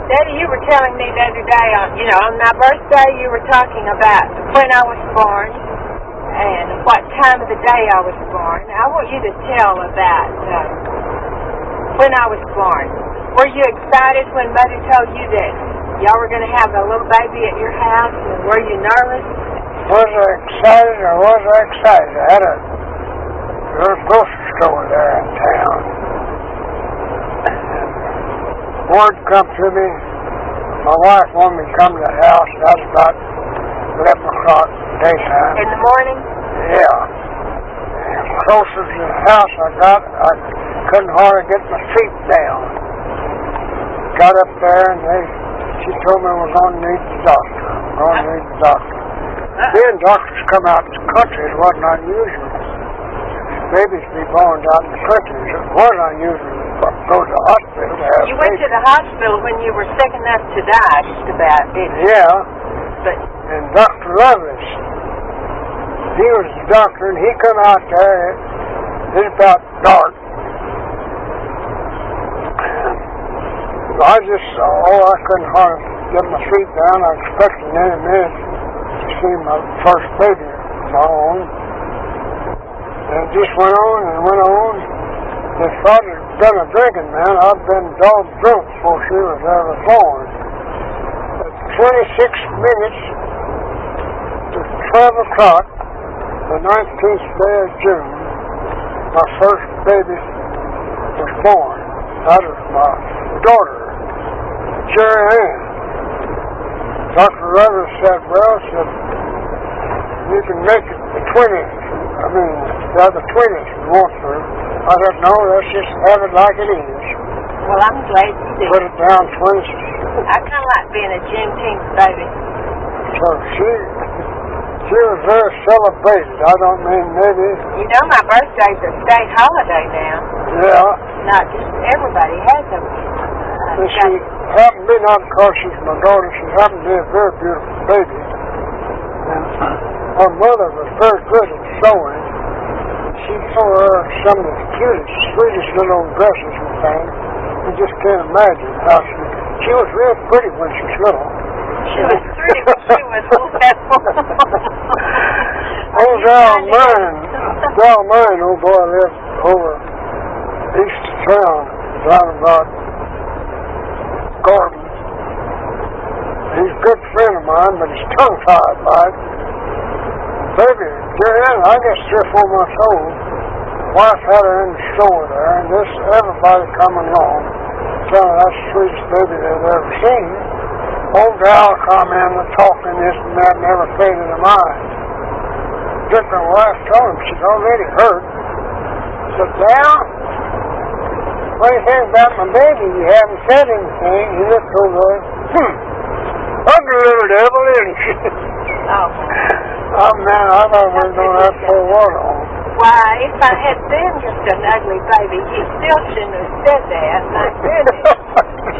Daddy, you were telling me the other day, on my birthday, you were talking about when I was born and what time of the day I was born. I want you to tell about when I was born. Were you excited when Mother told you that y'all were going to have a little baby at your house? And were you nervous? Was I excited or was I excited? I had a little grocery store there in town. Word come to me, my wife wanted me to come to the house. That was about 11 o'clock daytime. In the morning? Yeah. And closer to the house I got, I couldn't hardly get my feet down. Got up there and she told me I was going to need the doctor. Then doctors come out in the country. It wasn't unusual. Babies be born out in the country. It was unusual to go to the hospital to have You went to the hospital when you were sick enough to die, just about, didn't you? Yeah. But and Dr. Lovelace, he was the doctor, and he come out there. It was about dark. I couldn't hardly get my feet down. I expected in any minute to see my first baby born. And it just went on and went on. They thought it had been a drinking man. I'd been dog drunk before she was ever born. At 26 minutes to 12 o'clock, the 19th day of June, my first baby was born. That was my daughter, Shirley. Dr. Rivers said, you can make it the 20th. The other 20th if you want to. I said, no, let's just have it like it is. Well, I'm glad you did. Put it down 20. I kind of like being a Juneteenth baby. So she was very celebrated. I don't mean maybe. You know my birthday's a state holiday now. Yeah. Not just everybody has them. And she happened to be, not because she's my daughter, she happened to be a very beautiful baby. And her mother was very good at sewing. She wore her some of the cutest, sweetest little dresses and things. You just can't imagine how she was real pretty when she was little. She was pretty when she was little. Old Al Mine, old boy, lived over east of town, down about Gordon. He's a good friend of mine, but he's tongue-tied by it. Baby, I guess 3 or 4 months old. Wife had her in the store there, and everybody coming along, telling her that's the sweetest baby they've ever seen. Old gal come in and talking this and that, never faded her mind. Different wife told him she's already hurt. Said, "Down, what do you think about my baby? You haven't said anything." He looked over there. Ugly little devil, isn't she? Oh, man, I thought we were going to have to pour water on. Why, if I had been just an ugly baby, you still shouldn't have said that. My goodness.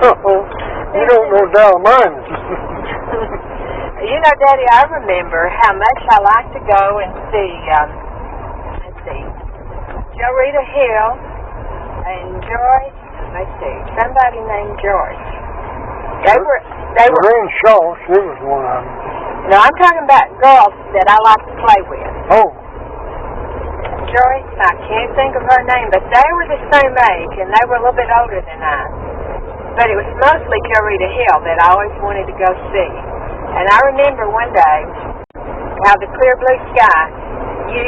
No, you don't know Dalmine. You know, Daddy, I remember how much I like to go and see, Rita Hill and George, somebody named George. They were Lorraine Shaw, she was one of them. No, I'm talking about girls that I like to play with. Oh. Joyce, I can't think of her name, but they were the same age, and they were a little bit older than I. But it was mostly Rita Hill that I always wanted to go see. And I remember one day, how the clear blue sky, you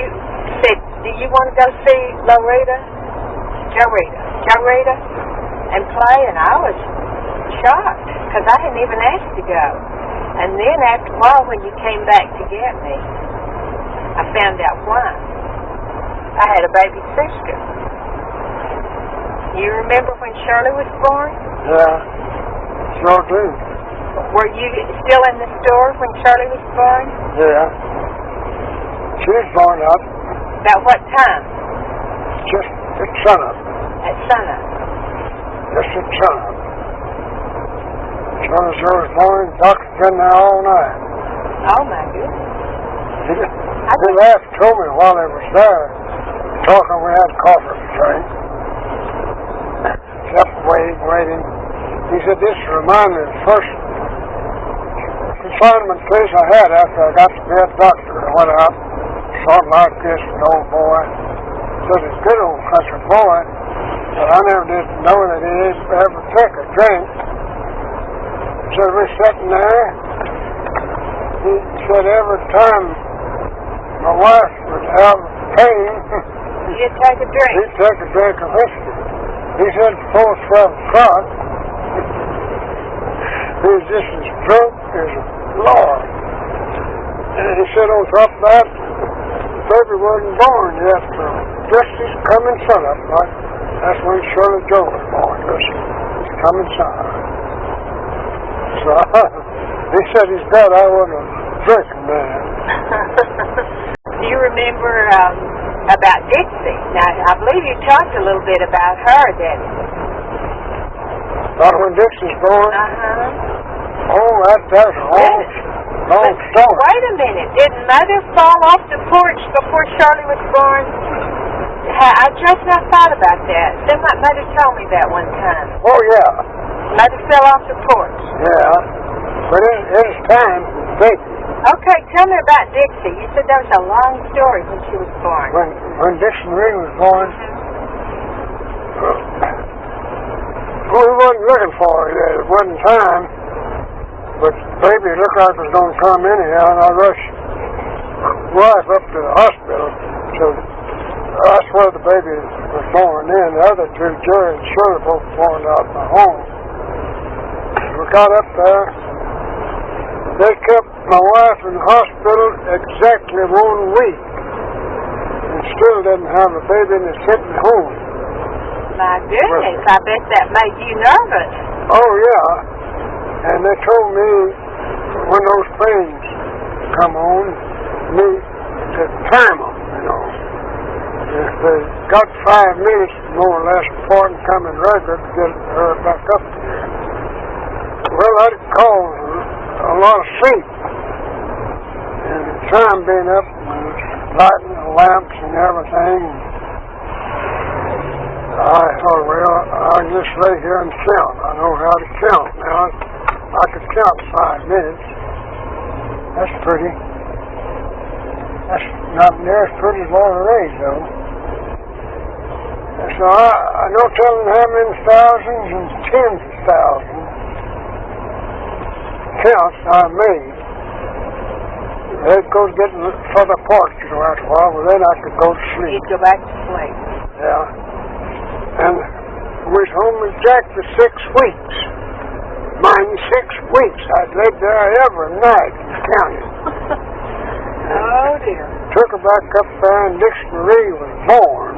said, "Do you want to go see Rita, and play?" And I was shocked, because I hadn't even asked to go. And then after a while, when you came back to get me, I found out why. I had a baby sister. You remember when Shirley was born? Yeah, sure do. Were you still in the store when Shirley was born? Yeah. She was born up. About what time? Just at sunup. At sunup. Just at sunup. As soon as she was born, the doctor's been there all night. Oh, my goodness. They laughed to me while they was there, talking. We had coffee to drink. Kept waiting. He said, this reminds me of the first confinement case I had after I got to be a doctor. I went out, something like this, an old boy. Said, he's a good old country boy, but I never did know that he ever took a drink. So we're sitting there. He said every time my wife would have pain, you'd take a drink. He'd take a drink of whiskey. He said before 12 o'clock, he was just as drunk as a lord. And he said on top of that, baby wasn't born yet, so just as coming son up, like that's when Shirley Joe was born, just as coming son. So he said he's glad I wasn't a drinking man. Do you remember about Dixie? Now, I believe you talked a little bit about her, didn't you? About when Dixie's born? Uh-huh. Oh, that's a long story. Wait a minute. Didn't Mother fall off the porch before Shirley was born? I just now thought about that. Mother told me that one time. Oh, yeah. Mother fell off the porch. Yeah. But it was time for baby. Okay, tell me about Dixie. You said that was a long story when she was born. When Dixie Marie was born, we wasn't looking for her yet. It wasn't time. But baby looked like it was going to come anyhow, and I rushed wife up to the hospital. So that's where the baby was born in. The other two, Jerry and Shirley, both born out in my home. We got up there. They kept my wife in the hospital exactly 1 week and still didn't have a baby and is sitting home. My goodness, I bet that made you nervous. Oh, yeah. And they told me when those pains come on, me to time them, you know. If they got 5 minutes, more or less, before them coming regular to get her back up there. Well, I'd call a lot of sleep. And the time being up, lighting the lamps and everything. I thought, well, I'll just lay here and count. I know how to count now. I could count 5 minutes. That's pretty. That's not near as pretty as Laura Ray's, though. And so I no telling how many thousands and tens of thousands counts I made. They'd go getting further apart, you know, after a while, but then I could go to sleep. You'd go back to sleep. Yeah. And we was home with Jack for 6 weeks. Mind you, 6 weeks. I'd lived there every night counting. Oh, dear. Took her back up there, and Dixie Marie was born.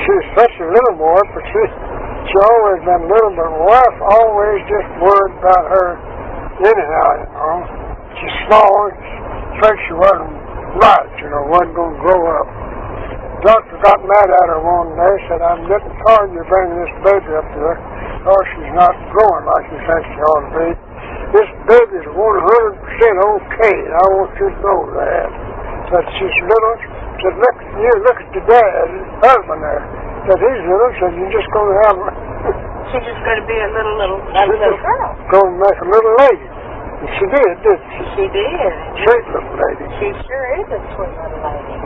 She was such a little boy, but she always been little, but my wife always just worried about her anyhow, you know. She's small, said she wasn't right, you know, wasn't going to grow up. The doctor got mad at her one day, said, I'm getting tired of you bringing this baby up here, or she's not growing like you think she ought to be. This baby's 100% okay, and I want you to know that. Said she's little, said, look at your dad, his husband there. Said, he's little, said, you're just going to have her. She's just going to be a little girl. Going to make a little lady. And she did, didn't she? She did. Sweet little lady. She sure is a sweet little lady.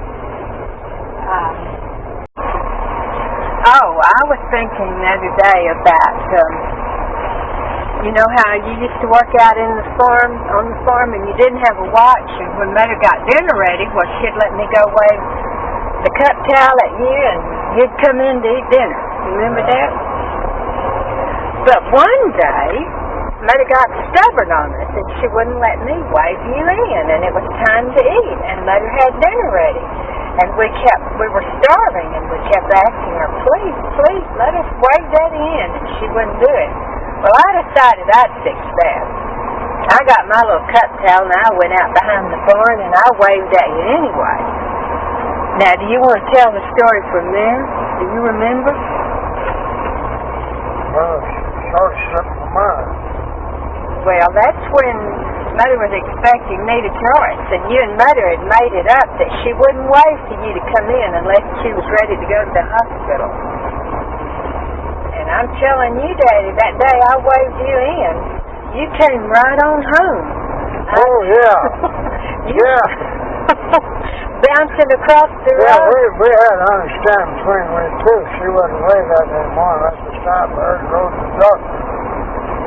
I was thinking the other day about, you know how you used to work out on the farm, and you didn't have a watch, and when Mother got dinner ready, well, she'd let me go wave the cup towel at you, and you'd come in to eat dinner. Remember that? But one day, Mother got stubborn on us, and she wouldn't let me wave you in, and it was time to eat, and Mother had dinner ready. And we were starving, and we kept asking her, please, let us wave that in, and she wouldn't do it. Well, I decided I'd fix that. I got my little cup towel, and I went out behind the barn, and I waved at you anyway. Now, do you want to tell the story from there? Do you remember? Well, it sort of slipped my mind. Well, that's when Mother was expecting Neita Joyce, and you and Mother had made it up that she wouldn't wait for you to come in unless she was ready to go to the hospital. And And I'm telling you, Daddy, that day I waved you in, you came right on home. Oh, yeah. Yeah. Bouncing across the road. Yeah, we had to understand between we two. She wasn't away that day morning. That's the time for her to go to the doctor.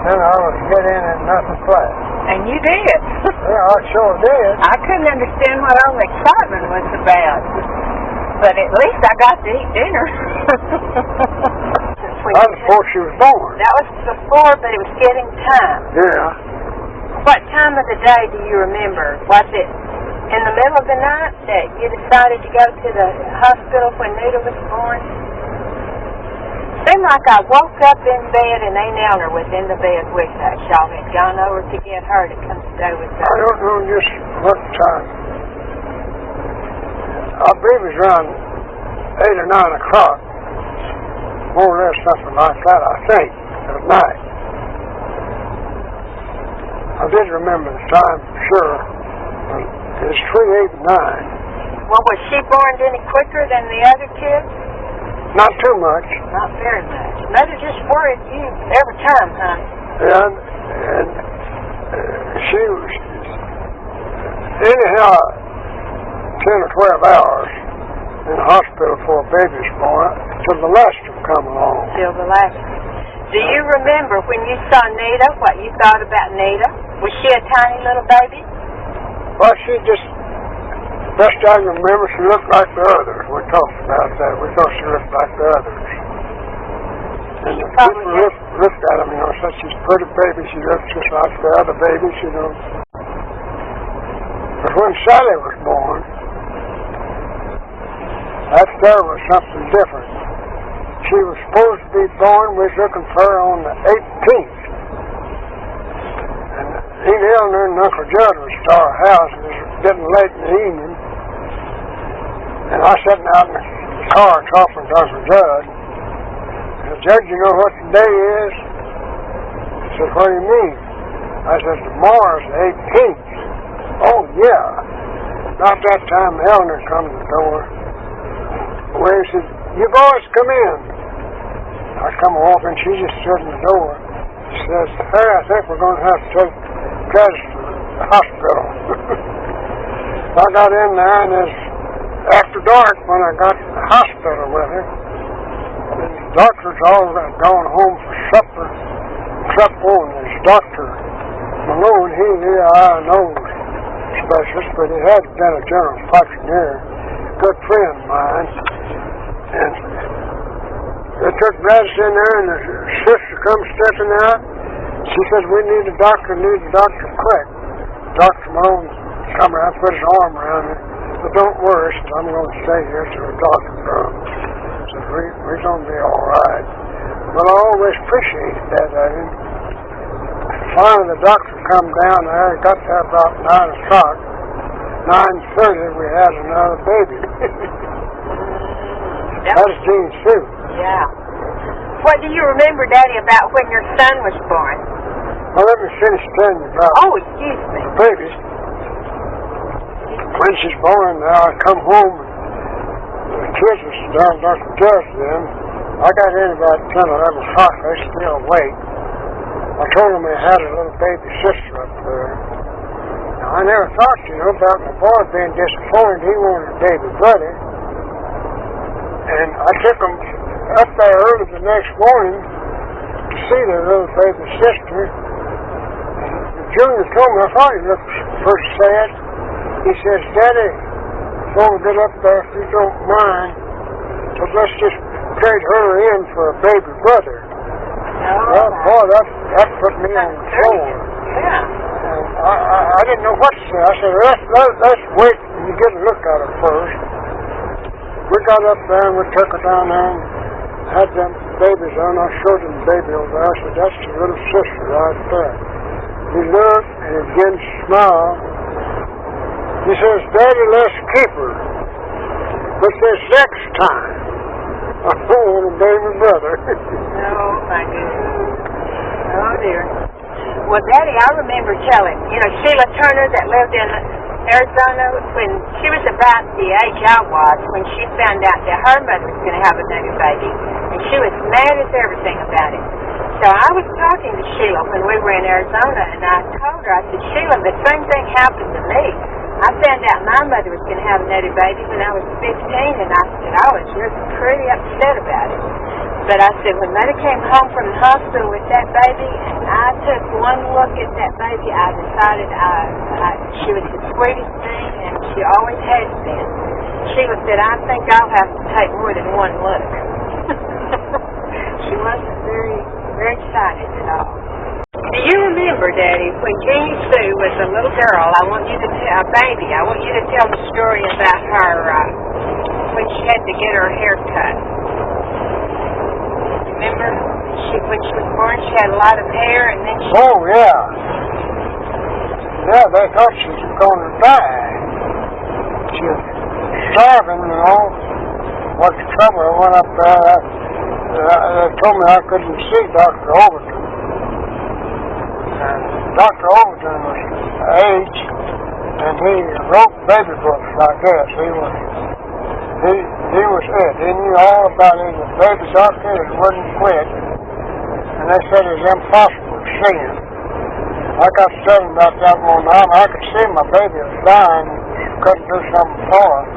Then I was get in and nothing flat. And you did. Yeah, I sure did. I couldn't understand what all the excitement was about. But at least I got to eat dinner. That was before she was born. That was before, but it was getting time. Yeah. What time of the day do you remember? Was it in the middle of the night that you decided to go to the hospital when Neita was born? Seemed like I woke up in bed and they nailed her within the bed with us. Y'all had gone over to get her to come stay with us. I don't know just what time. I believe it was around 8 or 9 o'clock. More or less something like that, I think, at night. I did remember the time for sure. It was 3, 8, and 9. Well, was she born any quicker than the other kids? Not too much. Not very much. Mother just worried you every time, huh? And she was, anyhow, 10 or 12 hours in the hospital for a baby's born till the last one come along. Till the last one. Do you remember when you saw Neita, what you thought about Neita? Was she a tiny little baby? Well, she just, best I can remember, she looked like the others. We talked about that. We thought she looked like the others. And the people looked at them, you know, said she's a pretty baby. She looks just like the other babies, you know. But when Sally was born, that there was something different. She was supposed to be born, we was looking for her on the 18th. And Aunt Eleanor and Uncle Judd was at our house, and it was getting late in the evening. And I was sitting out in the car talking to Uncle Judd. And I said, Judd, you know what the day is? He said, what do you mean? I said, tomorrow's the 18th. Oh, yeah. About that time, Eleanor come to the door. Well, he said, you boys come in. I come walking, she just stood in the door. She says, hey, I think we're going to have to take Travis to the hospital. I got in there, and it was after dark when I got to the hospital with her. And the doctors all got gone home for supper. Except one, this Dr. Malone, he was the eye and nose specialist, but he had been a general practitioner, good friend of mine. And they took Gladys in there, and the sister come stepping out. She said, we need a doctor quick. Dr. Malone come around, put his arm around her. But don't worry, said, I'm going to stay here till the doctor comes. Said, we're going to be all right. But I always appreciated that of him. Finally, the doctor come down there. He got there about 9 o'clock. 9:30, we had another baby. That was Jeannie Sue. Yeah. What do you remember, Daddy, about when your son was born? Well, let me finish telling you about excuse me. the baby. When she's born, now I come home, and the kids was down Dr. Judd's then. I got in about 10 or 11 o'clock. They still awake. I told them they had a little baby sister up there. Now, I never thought, about my boy being disappointed. He wanted a baby brother. And I took them up there early the next morning to see their little baby sister. And Junior told me, I thought he looked pretty sad. He says, Daddy, before we get up there, if you don't mind, let's just trade her in for a baby brother. Well, boy, that put me on the floor. Yeah. And I didn't know what to say. I said, let's wait and you get a look at her first. We got up there and we took her down there and had them babies on. I showed him the baby over there. I said, that's your little sister right there. He looked and he began to smile. He says, Daddy, let's keep her. But this next time, I want a baby brother. Oh, my goodness. Oh, dear. Well, Daddy, I remember telling, Sheila Turner that lived in Arizona, when she was about the age I was, when she found out that her mother was going to have another baby, And she was mad as everything about it. So I was talking to Sheila when we were in Arizona, and I told her, I said, Sheila, the same thing happened to me. I found out my mother was going to have another baby when I was 15, and I said, I was just pretty upset about it. But I said, when Mother came home from the hospital with that baby, and I took one look at that baby, I decided she was the sweetest thing, and she always has been. Sheila said, I think I'll have to take more than one look. She wasn't very excited at all. Do you remember, Daddy, when Jeannie Sue was a little girl, I want you to tell the story about her when she had to get her hair cut. Remember? When she was born, she had a lot of hair, and then she... Oh, yeah. Yeah, they thought she was going to die. She was starving, you know. What's the trouble? I went up there. They told me I couldn't see Dr. Overton. And Dr. Overton was age, and he wrote baby books, I guess. He was it. He knew all about it. He was a baby doctor and wouldn't quit. And they said it was impossible to see him. I got studying about that one time. I could see my baby was dying. Couldn't do something for him.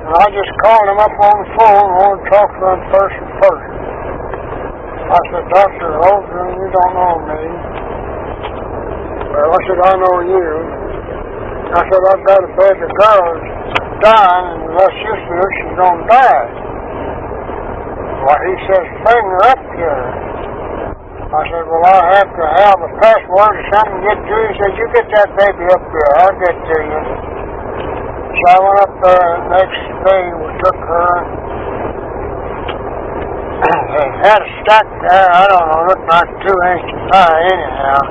And I just called him up on the phone and wanted to talk to him person to person. I said, Dr. Overton, you don't know me. Well, I said, I know you. I said, I've got a baby girl dying, and unless you see her, she's going to die. Well, he says, bring her up here. I said, well, I have to have a password or something to get to you. He said, you get that baby up here. I'll get to you. So I went up there, and the next day we took her. They had a stack there, I don't know, looked like 2 inches high anyhow.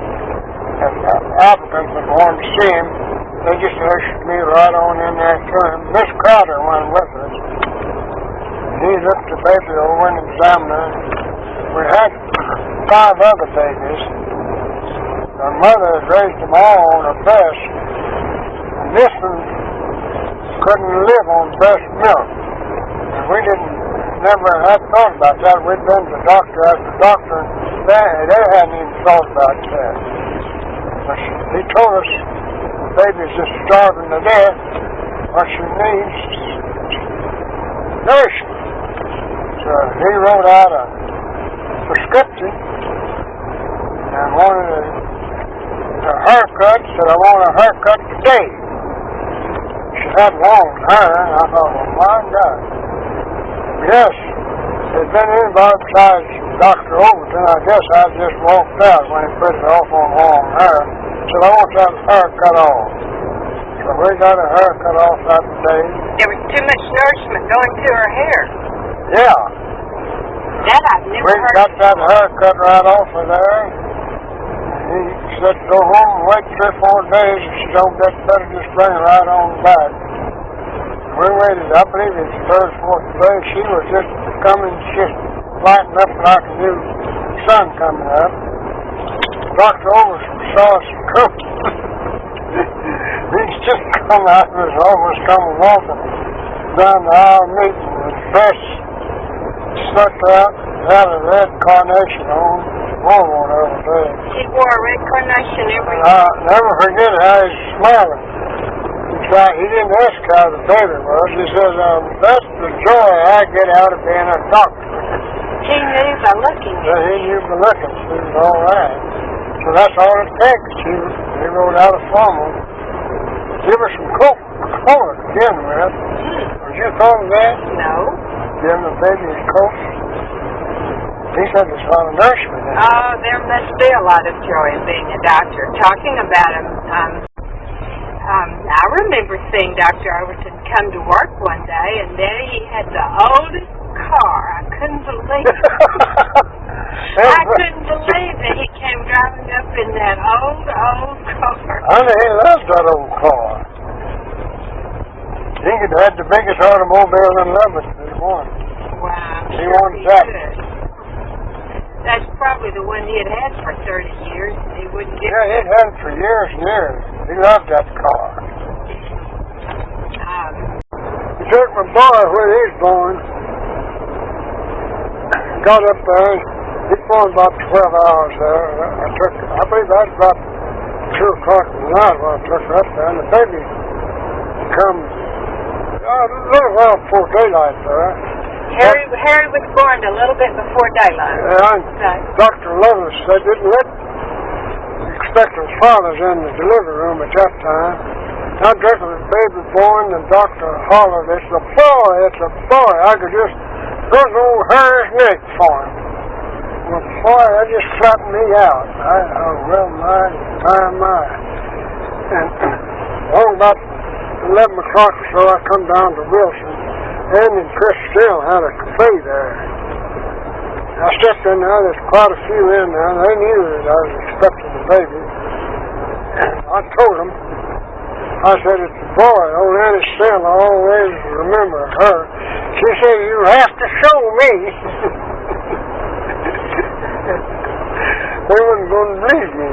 And Africans were going to see him. They just ushered me right on in there to him. Miss Crowder went with us. He looked the baby over and examined her. We had 5 other babies. Their mother had raised them all on her breast. And this one couldn't live on breast milk. And we never had thought about that. We'd been to doctor after doctor, and they hadn't even thought about that. But he told us the baby's just starving to death. What she needs is nourishment. So he wrote out a prescription and wanted a haircut. Said, I want a haircut today. She had long hair, and I thought, well, my God. Yes, there's been anybody besides Dr. Overton. I guess I just walked out when he put it off on long hair. Said, I want that hair cut off. So we got her hair cut off that day. There was too much nourishment going to her hair. Yeah. That I've never heard. We got that hair cut right off of there. He said, go home and wait 3 or 4 days. If she don't get better, just bring her right on back. We waited, I believe it's 3rd or 4th day. She was just coming, just lighting up like a new sun coming up. Dr. Overton saw us coming. He's just come out of his office, coming walking down the aisle meeting. His dress stuck out, had a red carnation on, wore one every day. He wore a red carnation every day. I'll never forget how he's smiling. He didn't ask how the baby was. He says, that's the joy I get out of being a doctor. He knew by looking. He knew by looking. He was all right. So that's all it takes. He wrote out a formula. Give her some Coca-Cola to begin with. Have you thought of that? No. Give the baby his Coke. He said there's a lot of nourishment in it. Oh, there must be a lot of joy in being a doctor. Talking about him, I remember seeing Dr. Overton come to work one day, and there he had the oldest car. I couldn't believe it. I couldn't believe that he came driving up in that old car. Honey, he loved that old car. He could have had the biggest automobile in Lubbock if he wanted. Wow. He wanted that. That's probably the one he had for 30 years. He wouldn't get Yeah, he'd had it for years and years. He loved that car. He took my boy where he was born. got up there. He's born about 12 hours there. I believe that was about 2 o'clock in the night when I took her up there, and the baby come a little while before daylight there. Harry was born a little bit before daylight. And Dr. Lovelace, they didn't let expectant fathers in the delivery room at that time. I dreamt of the baby born, and the doctor hollered, "It's a boy, it's a boy." I could just go to old Harry's neck for him. Well, boy, that just flattened me out. Well, my. And about 11 o'clock or so, I come down to Wilson. Andy and Chris still had a cafe there. I stepped in there, there's quite a few in there, and they knew that I was expecting the baby. I told them, I said, "It's a boy." Old Annie still, I always remember her. She said, "You have to show me." They weren't going to believe me.